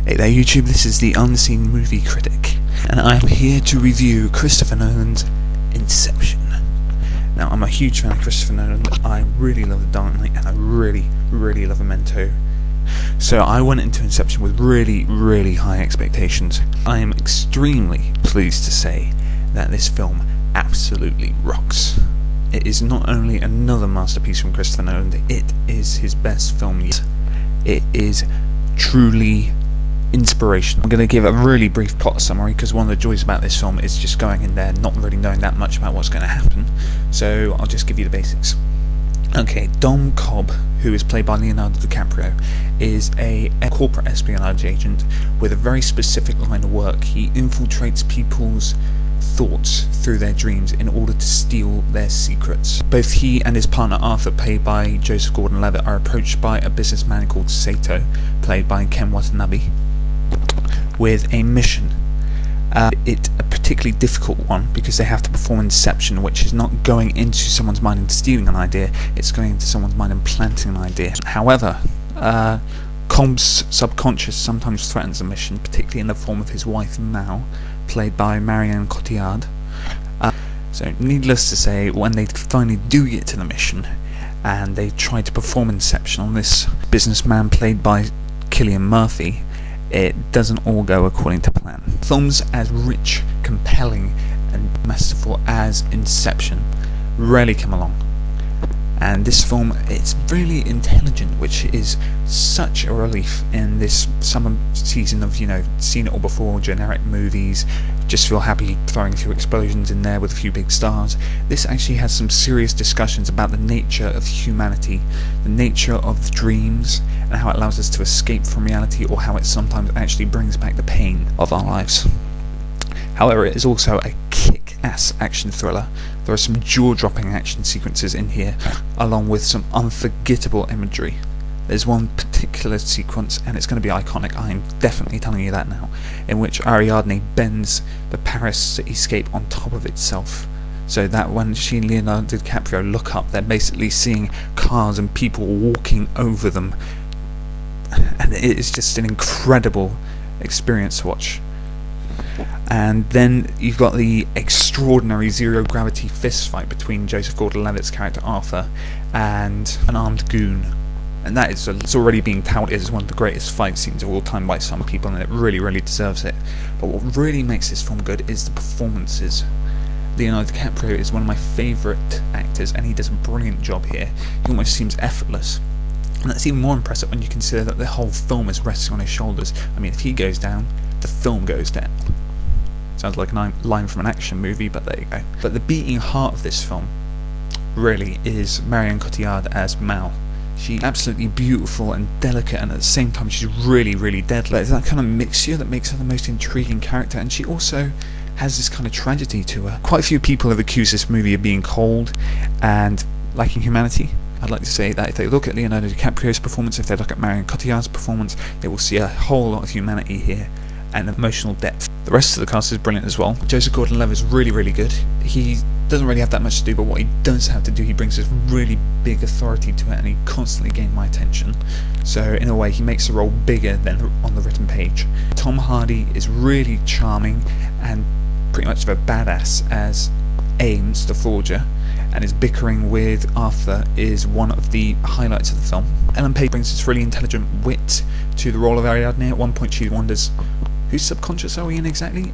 Hey there YouTube, this is the Unseen Movie Critic, and I'm here to review Christopher Nolan's Inception. Now, I'm a huge fan of Christopher Nolan. I really love The Dark Knight, and I really love Memento. So I went into Inception with really high expectations. I am extremely pleased to say that this film absolutely rocks. It is not only another masterpiece from Christopher Nolan, it is his best film yet. It is truly inspirational. I'm going to give a really brief plot summary because one of the joys about this film is just going in there not really knowing that much about what's going to happen. So I'll just give you the basics. Okay, Dom Cobb, who is played by Leonardo DiCaprio, is a corporate espionage agent with a very specific line of work. He infiltrates people's thoughts through their dreams in order to steal their secrets. Both he and his partner Arthur, played by Joseph Gordon-Levitt, are approached by a businessman called Sato, played by Ken Watanabe, with a mission. It's a particularly difficult one because they have to perform Inception, which is not going into someone's mind and stealing an idea, it's going into someone's mind and planting an idea. However, Cobb's subconscious sometimes threatens the mission, particularly in the form of his wife Mal, played by Marianne Cotillard. So needless to say, when they finally do get to the mission and they try to perform Inception on this businessman played by Cillian Murphy, it doesn't all go according to plan. Films as rich, compelling and masterful as Inception rarely come along, and this film, it's really intelligent, which is such a relief in this summer season of, seen it all before, generic movies, just feel happy throwing a few explosions in there with a few big stars. This actually has some serious discussions about the nature of humanity, the nature of dreams, and how it allows us to escape from reality, or how it sometimes actually brings back the pain of our lives. However, it is also a kick-ass action thriller. There are some jaw-dropping action sequences in here, along with some unforgettable imagery. There's one particular sequence, and it's going to be iconic, I'm definitely telling you that now, in which Ariadne bends the Paris cityscape on top of itself, so that when she and Leonardo DiCaprio look up, they're basically seeing cars and people walking over them, and it is just an incredible experience to watch. And then you've got the extraordinary zero-gravity fist fight between Joseph Gordon-Levitt's character Arthur and an armed goon, and that is it's already being touted as one of the greatest fight scenes of all time by some people, and it really deserves it. But what really makes this film good is the performances. Leonardo DiCaprio is one of my favourite actors, and he does a brilliant job here. He almost seems effortless, and that's even more impressive when you consider that the whole film is resting on his shoulders. I mean, if he goes down, the film goes down. Sounds like a line from an action movie, but there you go. But the beating heart of this film really is Marianne Cotillard as Mal. She's absolutely beautiful and delicate, and at the same time she's really deadly. It's that kind of mixture that makes her the most intriguing character, and she also has this kind of tragedy to her. Quite a few people have accused this movie of being cold and lacking humanity. I'd like to say that if they look at Leonardo DiCaprio's performance, if they look at Marianne Cotillard's performance, they will see a whole lot of humanity here and emotional depth. The rest of the cast is brilliant as well. Joseph Gordon-Levitt is really good. He doesn't really have that much to do, but what he does have to do, he brings this really big authority to it, and he constantly gains my attention. So in a way, he makes the role bigger than on the written page. Tom Hardy is really charming and pretty much of a badass as Ames, the forger, and his bickering with Arthur is one of the highlights of the film. Ellen Page brings this really intelligent wit to the role of Ariadne. At one point she wonders, whose subconscious are we in exactly?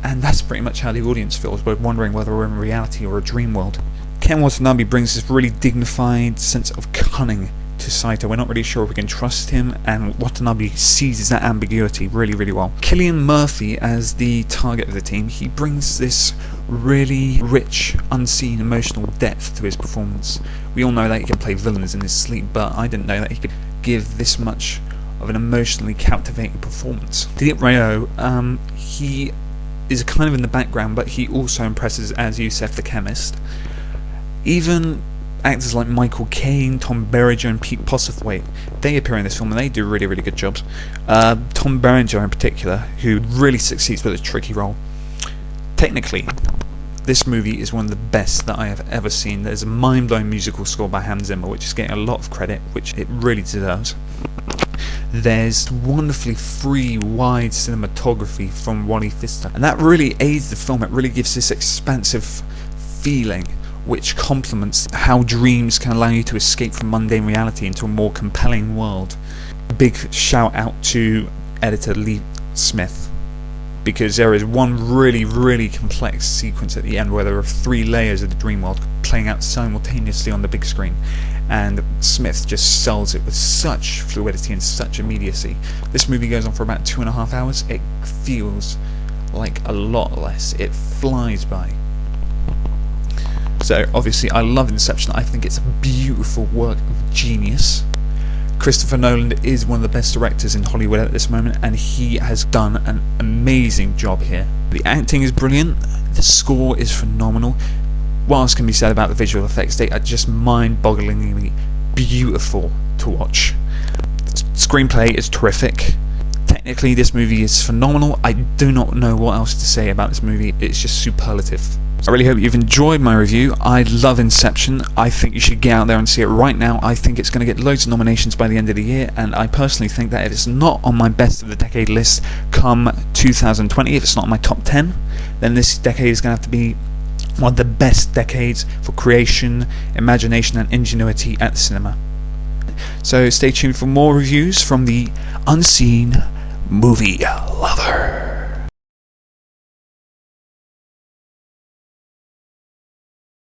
And that's pretty much how the audience feels, we're wondering whether we're in reality or a dream world. Ken Watanabe brings this really dignified sense of cunning to Saito. We're not really sure if we can trust him, and Watanabe seizes that ambiguity really well. Cillian Murphy as the target of the team, he brings this really rich, unseen emotional depth to his performance. We all know that he can play villains in his sleep, but I didn't know that he could give this much of an emotionally captivating performance. Dilip Rayo, he is kind of in the background, but he also impresses as Yusef the chemist. Even actors like Michael Caine, Tom Berenger and Pete Postlethwaite, they appear in this film and they do really good jobs. Tom Berenger in particular, who really succeeds with a tricky role. Technically, this movie is one of the best that I have ever seen. There's a mind-blowing musical score by Hans Zimmer, which is getting a lot of credit, which it really deserves. There's wonderfully free, wide cinematography from Wally Pfister, and that really aids the film. It really gives this expansive feeling, which complements how dreams can allow you to escape from mundane reality into a more compelling world. A big shout out to editor Lee Smith, because there is one really complex sequence at the end where there are 3 layers of the dream world playing out simultaneously on the big screen, and Smith just sells it with such fluidity and such immediacy. This movie goes on for about 2.5 hours. It feels like a lot less. It flies by. So obviously I love Inception. I think it's a beautiful work of genius. Christopher Nolan is one of the best directors in Hollywood at this moment, and he has done an amazing job here. The acting is brilliant, the score is phenomenal. What else can be said about the visual effects? They are just mind-bogglingly beautiful to watch. The screenplay is terrific. Technically this movie is phenomenal. I do not know what else to say about this movie. It's just superlative. I really hope you've enjoyed my review. I love Inception. I think you should get out there and see it right now. I think it's going to get loads of nominations by the end of the year, and I personally think that if it's not on my best of the decade list come 2020, if it's not on my top 10, then this decade is going to have to be one of the best decades for creation, imagination and ingenuity at the cinema. So stay tuned for more reviews from the Unseen Movie